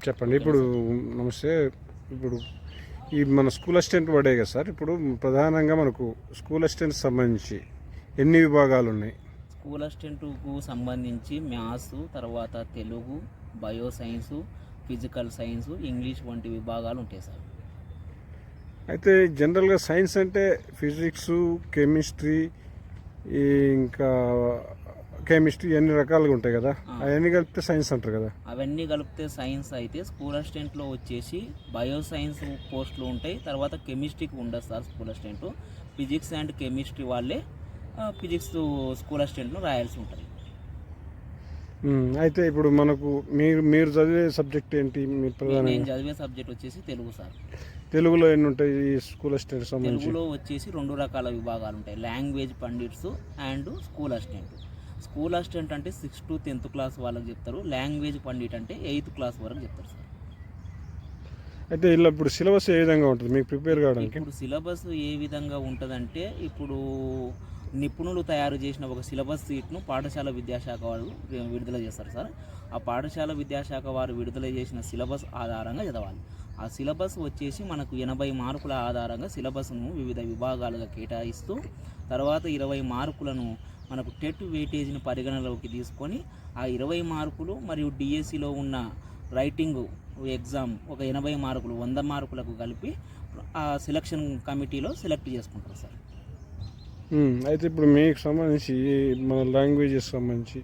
చెప్పండి. ఇప్పుడు నమస్తే. ఇప్పుడు ఈ మన స్కూల్ అసిస్టెంట్ పడే కదా సార్. ఇప్పుడు ప్రధానంగా మనకు స్కూల్ అసిస్టెంట్ సంబంధించి ఎన్ని విభాగాలు ఉన్నాయి? స్కూల్ అసిస్టెంట్కు సంబంధించి మ్యాథ్స్, తర్వాత Telugu, bio science, physical science, English వంటి విభాగాలు ఉంటాయి సార్. అయితే జనరల్గా సైన్స్ అంటే ఫిజిక్స్, కెమిస్ట్రీ, ఇంకా కెమిస్ట్రీ అన్ని రకాలుగా ఉంటాయి కదా, అవన్నీ కలిపితే సైన్స్ అంటారు కదా. అవన్నీ కలిపితే సైన్స్ అయితే స్కూల్ అసిస్టెంట్లో వచ్చేసి బయో సైన్స్ పోస్టులు ఉంటాయి. తర్వాత కెమిస్ట్రీకి ఉండదు sir school assistant. Physics and chemistry వాళ్ళే ఫిజిక్స్ స్కూల్ అసిస్టెంట్ను రాయాల్సి ఉంటుంది. అయితే ఇప్పుడు మనకు మీరు చదివే సబ్జెక్ట్ ఏంటి? నేను చదివే సబ్జెక్ట్ వచ్చేసి తెలుగు సార్. తెలుగులో ఎన్ని ఉంటాయి ఈ స్కూల్ అసిస్టెంట్ సంబంధించి? తెలుగులో వచ్చేసి 2 రకాల విభాగాలు ఉంటాయి, language pundits and school assistant. School assistant అంటే 6th to 10th క్లాస్ వాళ్ళకి చెప్తారు. లాంగ్వేజ్ పండిట్ అంటే 8th క్లాస్ వరకు చెప్తారు సార్. అయితే ఇలా ఇప్పుడు సిలబస్ ఏ విధంగా ఉంటుంది మీకు ప్రిపేర్ కావడానికి? ఇప్పుడు సిలబస్ ఏ విధంగా ఉంటుందంటే, ఇప్పుడు నిపుణులు తయారు చేసిన ఒక సిలబస్ షీట్ను పాఠశాల విద్యాశాఖ వారు విడుదల చేస్తారు సార్. ఆ పాఠశాల విద్యాశాఖ వారు విడుదల చేసిన సిలబస్ ఆధారంగా చదవాలి. ఆ సిలబస్ వచ్చేసి మనకు 80 మార్కుల ఆధారంగా సిలబస్ను వివిధ విభాగాలుగా కేటాయిస్తూ, తర్వాత 20 మార్కులను మనకు టెట్ వెయిటేజ్ని పరిగణలోకి తీసుకొని ఆ 20 మార్కులు మరియు డిఎస్సిలో ఉన్న రైటింగ్ ఎగ్జామ్ ఒక 80 మార్కులు 100 మార్కులకు కలిపి ఆ సెలక్షన్ కమిటీలో సెలెక్ట్ చేసుకుంటారు సార్. అయితే ఇప్పుడు మీకు సంబంధించి మన లాంగ్వేజెస్ సంబంధించి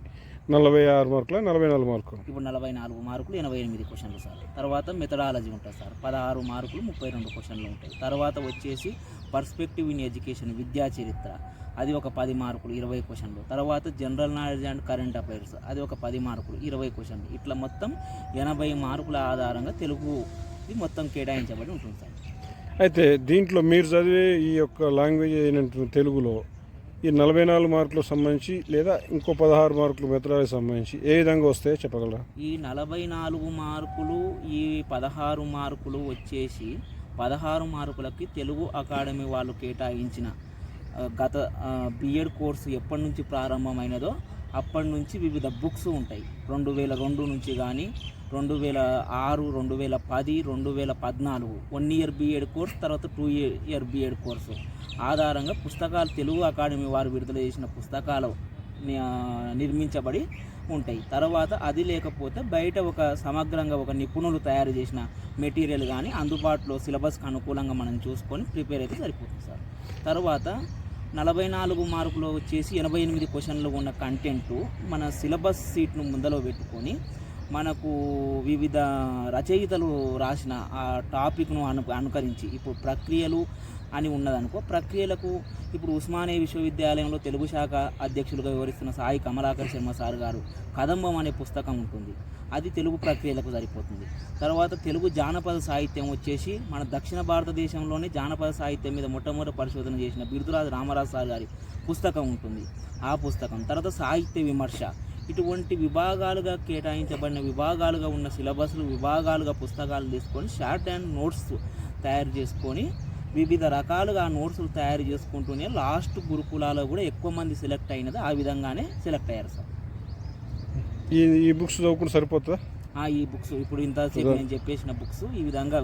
46 మార్కుల 44 మార్కులు? ఇప్పుడు 44 మార్కులు 88 క్వశ్చన్లు సార్. తర్వాత మెథడాలజీ ఉంటుంది సార్, 16 మార్కులు 32 క్వశ్చన్లు ఉంటాయి. తర్వాత వచ్చేసి పర్స్పెక్టివ్ ఇన్ ఎడ్యుకేషన్ విద్యా చరిత్ర, అది ఒక 10 మార్కులు 20 క్వశ్చన్లు. తర్వాత general knowledge and current affairs, అది ఒక 10 మార్కులు 20 క్వశ్చన్లు. ఇట్లా మొత్తం 80 మార్కుల ఆధారంగా తెలుగుది మొత్తం కేటాయించబడి ఉంటుంది సార్. అయితే దీంట్లో మీరు చదివే ఈ యొక్క లాంగ్వేజ్ అయినటువంటి తెలుగులో ఈ 44 మార్కులకు సంబంధించి లేదా ఇంకో 16 మార్కులు మెథడాలజీ సంబంధించి ఏ విధంగా వస్తాయో చెప్పగలరా? ఈ 44 మార్కులు ఈ 16 మార్కులు వచ్చేసి 16 మార్కులకి తెలుగు అకాడమీ వాళ్ళు కేటాయించిన గత బిఎడ్ కోర్సు ఎప్పటి నుంచి ప్రారంభమైనదో అప్పటి నుంచి వివిధ బుక్స్ ఉంటాయి. 2002 నుంచి కానీ 2006, 2010, 2014 1 ఇయర్ బిఎడ్ కోర్స్, తర్వాత 2 ఇయర్ బిఎడ్ కోర్సు ఆధారంగా పుస్తకాలు తెలుగు అకాడమీ వారు విడుదల చేసిన పుస్తకాలు నిర్మించబడి ఉంటాయి. తర్వాత అది లేకపోతే బయట ఒక సమగ్రంగా ఒక నిపుణులు తయారు చేసిన మెటీరియల్ కానీ అందుబాటులో సిలబస్కి అనుకూలంగా మనం చూసుకొని ప్రిపేర్ అయితే సరిపోతుంది సార్. తర్వాత 44 మార్కులు వచ్చేసి 88 క్వశ్చన్లు ఉన్న కంటెంటు మన సిలబస్ షీట్ను ముందలో పెట్టుకొని మనకు వివిధ రచయితలు రాసిన ఆ టాపిక్ను అనుకరించి, ఇప్పుడు ప్రక్రియలు అని ఉన్నదనుకో, ప్రక్రియలకు ఇప్పుడు ఉస్మానియా విశ్వవిద్యాలయంలో తెలుగు శాఖ అధ్యక్షులుగా వివరిస్తున్న సాయి కమలాకర్ శర్మ సార్ గారు కదంబం అనే పుస్తకం ఉంటుంది, అది తెలుగు ప్రక్రియలకు సరిపోతుంది. తర్వాత తెలుగు జానపద సాహిత్యం వచ్చేసి మన దక్షిణ భారతదేశంలోనే జానపద సాహిత్యం మీద మొట్టమొదటి పరిశోధన చేసిన బిరుదురాజు రామరాజు సార్ గారి పుస్తకం ఉంటుంది, ఆ పుస్తకం. తర్వాత సాహిత్య విమర్శ, ఇటువంటి విభాగాలుగా కేటాయించబడిన విభాగాలుగా ఉన్న సిలబస్లు విభాగాలుగా పుస్తకాలు తీసుకొని షార్ట్ అండ్ నోట్స్ తయారు చేసుకొని వివిధ రకాలుగా నోట్స్లు తయారు చేసుకుంటూనే లాస్ట్ గురుకులాలో కూడా ఎక్కువ మంది సెలెక్ట్ అయినది ఆ విధంగానే సెలెక్ట్ అయ్యారు సార్. ఈ బుక్స్ చదువుకుంటే సరిపోతుందా? ఈ బుక్స్ ఇప్పుడు ఇంతసేపు నేను చెప్పేసిన బుక్స్ ఈ విధంగా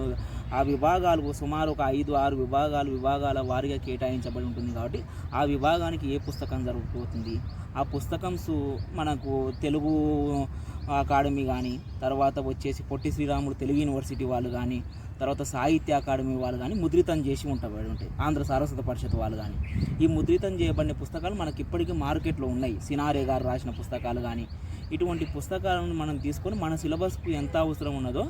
ఆ విభాగాలు సుమారు ఒక 5-6 విభాగాల వారీగా కేటాయించబడి ఉంటుంది. కాబట్టి ఆ విభాగానికి ఏ పుస్తకం జరుగుతుంది, ఆ పుస్తకమ్స్ మనకు తెలుగు అకాడమీ కానీ, తర్వాత వచ్చేసి పొట్టి శ్రీరాములు తెలుగు యూనివర్సిటీ వాళ్ళు కానీ, తర్వాత సాహిత్య అకాడమీ వాళ్ళు కానీ ముద్రితం చేసి ఉంటాయి. ఆంధ్ర సారస్వత పరిషత్ వాళ్ళు కానీ ఈ ముద్రితం చేయబడిన పుస్తకాలు మనకి ఇప్పటికీ మార్కెట్లో ఉన్నాయి. సినారే గారు రాసిన పుస్తకాలు కానీ, ఇటువంటి పుస్తకాలను మనం తీసుకొని మన సిలబస్కు ఎంత అవసరం ఉన్నదో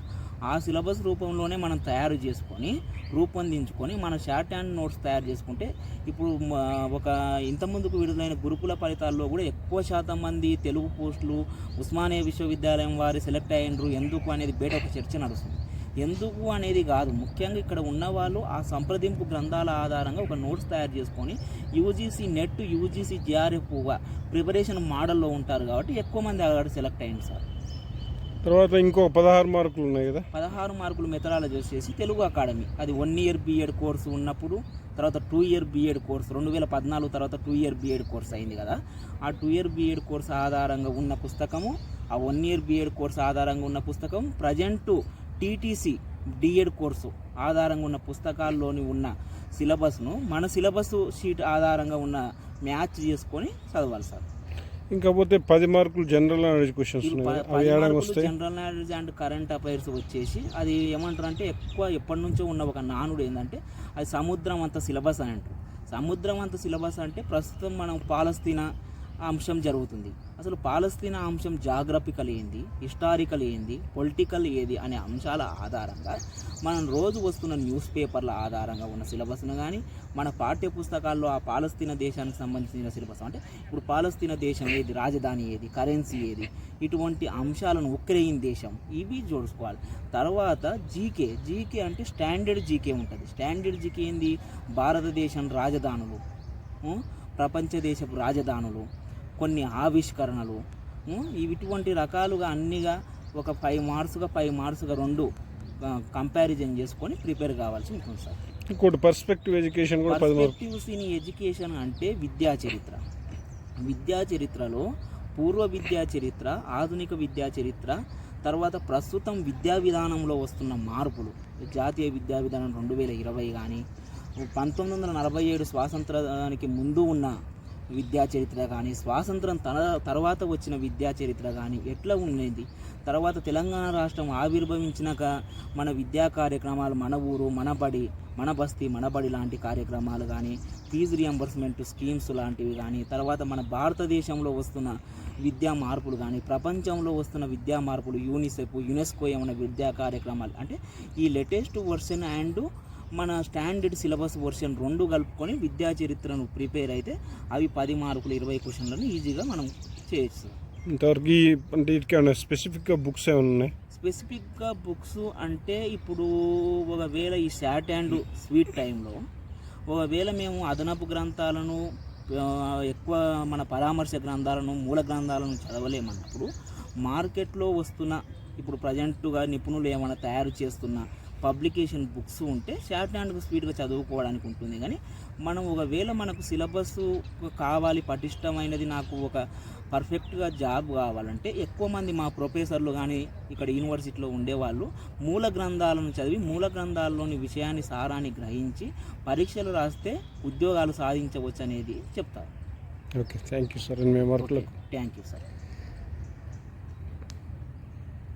ఆ సిలబస్ రూపంలోనే మనం తయారు చేసుకొని రూపొందించుకొని మన షార్ట్ హ్యాండ్ నోట్స్ తయారు చేసుకుంటే, ఇప్పుడు ఒక ఇంతకుముందుకు విడుదలైన గురుకుల ఫలితాల్లో కూడా ఎక్కువ శాతం మంది తెలుగు పోస్టులు ఉస్మానియా విశ్వవిద్యాలయం వారి సెలెక్ట్ అయ్యిండ్రు. ఎందుకు అనేది బయట ఒక చర్చ నడుస్తుంది. ఎందుకు అనేది కాదు, ముఖ్యంగా ఇక్కడ ఉన్నవాళ్ళు ఆ సంప్రదింపు గ్రంథాల ఆధారంగా ఒక నోట్స్ తయారు చేసుకొని UGC net, UGC GRF preparation మోడల్లో ఉంటారు కాబట్టి ఎక్కువ మంది అక్కడ సెలెక్ట్ అయ్యింది సార్. తర్వాత ఇంకో 16 మార్కులు ఉన్నాయి కదా, 16 మార్కులు మెథడాలజీ వచ్చేసి తెలుగు అకాడమీ, అది 1 ఇయర్ బిఎడ్ కోర్సు ఉన్నప్పుడు, తర్వాత 2 ఇయర్ బిఎడ్ కోర్సు 2014 తర్వాత 2 ఇయర్ బిఎడ్ కోర్స్ అయింది కదా, ఆ 2 ఇయర్ బిఎడ్ కోర్సు ఆధారంగా ఉన్న పుస్తకము ఆ 1 ఇయర్ బిఎడ్ కోర్సు ఆధారంగా ఉన్న పుస్తకం, ప్రజెంటు టీటీసీ డిఎడ్ కోర్సు ఆధారంగా ఉన్న పుస్తకాల్లోని ఉన్న సిలబస్ను మన సిలబస్ షీట్ ఆధారంగా ఉన్న మ్యాచ్ చేసుకొని చదవాలి సార్. ఇంకపోతే 10 మార్కులు జనరల్ నాలెడ్జ్ క్వశ్చన్స్ ఉన్నాయి, అవి ఏడాది వస్తాయి. General knowledge and current affairs వచ్చేసి అది ఏమంటారు అంటే ఎక్కువ ఎప్పటి నుంచో ఉన్న ఒక నానుడు ఏంటంటే అది సముద్రం అంత సిలబస్ అని అంటారు. సముద్రం అంత సిలబస్ అంటే ప్రస్తుతం మనం పాలస్తీనా అంశం జరుగుతుంది. అసలు పాలస్తీనా అంశం జాగ్రఫికల్ ఏంది, హిస్టారికల్ ఏంది, పొలిటికల్ ఏది అనే అంశాల ఆధారంగా మనం రోజు వస్తున్న న్యూస్ పేపర్ల ఆధారంగా ఉన్న సిలబస్ను కానీ మన పాఠ్య పుస్తకాల్లో ఆ పాలస్తీనా దేశానికి సంబంధించిన సిలబస్ అంటే ఇప్పుడు పాలస్తీనా దేశం ఏది, రాజధాని ఏది, కరెన్సీ ఏది, ఇటువంటి అంశాలను ఉక్రెయిన్ దేశం ఇవి చూసుకోవాలి. తర్వాత జీకే అంటే స్టాండర్డ్ జీకే ఉంటుంది. స్టాండర్డ్ జీకే ఏంది, భారతదేశం రాజధానులు, ప్రపంచ దేశపు రాజధానులు, కొన్ని ఆవిష్కరణలు, ఇటువంటి రకాలుగా అన్నిగా ఒక 5 మార్క్స్గా 2 కంపారిజన్ చేసుకొని ప్రిపేర్ కావాల్సి ఉంటుంది సార్. ఇంకోటి పర్స్పెక్టివ్ ఎడ్యుకేషన్ కూడా 10 మార్కులు. పర్స్పెక్టివ్స్ ఇన్ ఎడ్యుకేషన్ అంటే విద్యా చరిత్రలో పూర్వ విద్యా చరిత్ర, ఆధునిక విద్యా చరిత్ర, తర్వాత ప్రస్తుతం విద్యా విధానంలో వస్తున్న మార్పులు, జాతీయ విద్యా విధానం 2020 కానీ 1947 స్వాతంత్రానికి ముందు ఉన్న విద్యా చరిత్ర కానీ, స్వాతంత్రం తర్వాత వచ్చిన విద్యా చరిత్ర కానీ ఎట్లా ఉండేది, తర్వాత తెలంగాణ రాష్ట్రం ఆవిర్భవించినాక మన విద్యా కార్యక్రమాలు, మన ఊరు మన బడి, మన బస్తీ మన బడి లాంటి కార్యక్రమాలు కానీ, ఫీజు రియంబర్స్మెంట్ స్కీమ్స్ లాంటివి కానీ, తర్వాత మన భారతదేశంలో వస్తున్న విద్యా మార్పులు కానీ, ప్రపంచంలో వస్తున్న విద్యా మార్పులు, యునెస్కో ఏమైనా విద్యా కార్యక్రమాలు అంటే ఈ లేటెస్ట్ వర్షన్ అండ్ మన స్టాండర్డ్ సిలబస్ వర్షన్ 2 కలుపుకొని విద్యా చరిత్రను ప్రిపేర్ అయితే అవి 10 మార్కులు 20 క్వశ్చన్లను ఈజీగా మనం చేయొచ్చు. ఇంతవరకు అంటే ఇట్లా స్పెసిఫిక్గా బుక్స్ ఏమైనా ఉన్నాయి? స్పెసిఫిక్గా బుక్స్ అంటే ఇప్పుడు ఒకవేళ ఈ షార్ట్ అండ్ స్వీట్ టైంలో ఒకవేళ మేము అదనపు గ్రంథాలను ఎక్కువ మన పరామర్శ గ్రంథాలను, మూల గ్రంథాలను చదవలేమన్నప్పుడు మార్కెట్లో వస్తున్న ఇప్పుడు ప్రజెంట్గా నిపుణులు ఏమైనా తయారు చేస్తున్న పబ్లికేషన్ బుక్స్ ఉంటే షార్ట్ అండ్ స్పీడ్గా చదువుకోవడానికి ఉంటుంది. కానీ మనం ఒకవేళ మనకు సిలబస్ కావాలి, పటిష్టమైనది, నాకు ఒక పర్ఫెక్ట్గా జాబ్ కావాలంటే ఎక్కువ మంది మా ప్రొఫెసర్లు కానీ ఇక్కడ యూనివర్సిటీలో ఉండేవాళ్ళు మూల గ్రంథాలను చదివి మూల గ్రంథాల్లోని విషయాన్ని, సారాన్ని గ్రహించి పరీక్షలు రాస్తే ఉద్యోగాలు సాధించవచ్చు అనేది చెప్తారు. Okay, thank you sir. Thank you sir.